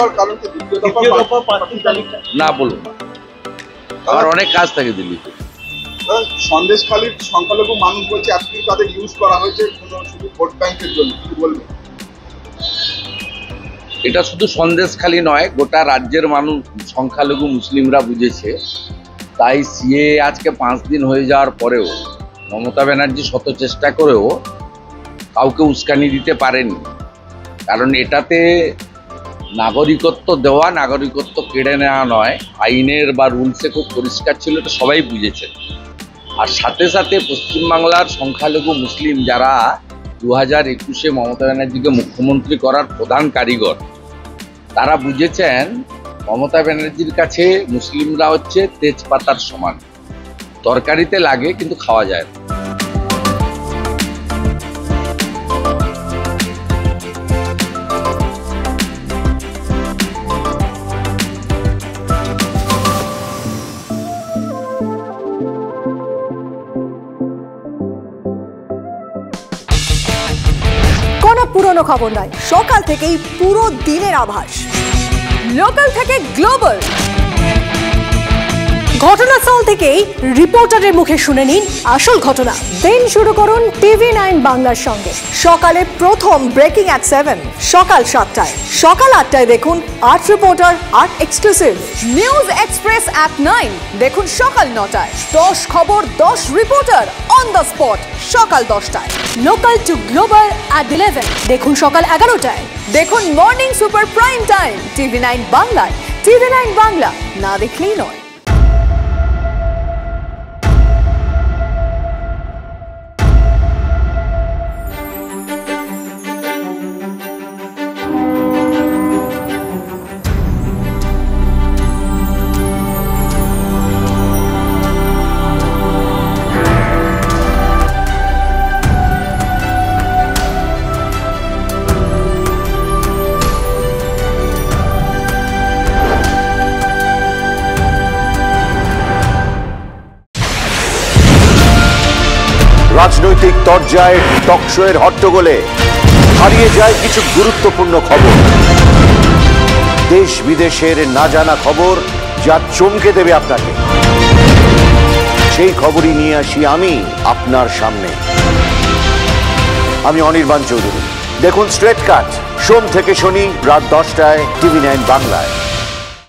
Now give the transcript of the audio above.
হওয়ার কারণ কি দ্বিতীয় দফা প্রার্থী তালিকা? না বলবো না, আমার অনেক কাজ থাকে দিল্লিতে। সন্দেশখালীর সংখ্যালঘু মানুষ বলছে আজকে তাদের ইউজ করা হয়েছে শুধু ভোট ব্যাংকের জন্য, কি বলবেন? এটা শুধু সন্দেশখালী নয়, গোটা রাজ্যের মানুষ সংখ্যালঘু মুসলিমরা বুঝেছে। তাই সিএ আজকে 5 দিন হয়ে যাওয়ার পরেও মমতা ব্যানার্জি শত চেষ্টা করেও কাউকে উস্কানি দিতে পারেনি। কারণ এটাতে নাগরিকত্ব দেওয়া, নাগরিকত্ব কেড়ে নেওয়া নয়, আইনের বা রুলসে খুব পরিষ্কার ছিল, এটা সবাই বুঝেছেন। আর সাথে সাথে পশ্চিমবাংলার সংখ্যালঘু মুসলিম যারা 2021-এ মমতা ব্যানার্জিকে মুখ্যমন্ত্রী করার প্রধান কারিগর, তারা বুঝেছেন মমতা ব্যানার্জির কাছে মুসলিমরা হচ্ছে তেজপাতার সমান, তরকারিতে লাগে কিন্তু খাওয়া যায় না। কোনো পুরনো খবর নয়, সকাল থেকেই পুরো দিনের আভাস, লোকাল থেকে গ্লোবাল, ঘটনাস্থল থেকেই রিপোর্টারের মুখে শুনে নিন আসল ঘটনা। দিন শুরু করুন TV9 বাংলার সঙ্গে। সকালে প্রথম ব্রেকিং at 7, সকাল 7টায়, সকাল 8টায় দেখুন 8 reporter 8 exclusive. News express at 9 দেখুন সকাল 9টায়, 10 খবর 10 রিপোর্টার অন দ্য স্পট সকাল 10টায়। লোকাল টু গ্লোবাল at 11 দেখুন সকাল 11টায়। দেখুন morning super prime time TV9 বাংলায়। TV9 বাংলা না দেখলেই নয়। রাজনৈতিক তরজায় টকশোয়ের হট্টগোলে হারিয়ে যায় কিছু গুরুত্বপূর্ণ খবর, দেশ বিদেশের না জানা খবর যা চমকে দেবে আপনাকে। সেই খবরই নিয়ে আসি আমি আপনার সামনে। আমি অনির্বাণ চৌধুরী। দেখুন স্ট্রেট কাট সোম থেকে শনি রাত 10টায় TV9 বাংলায়।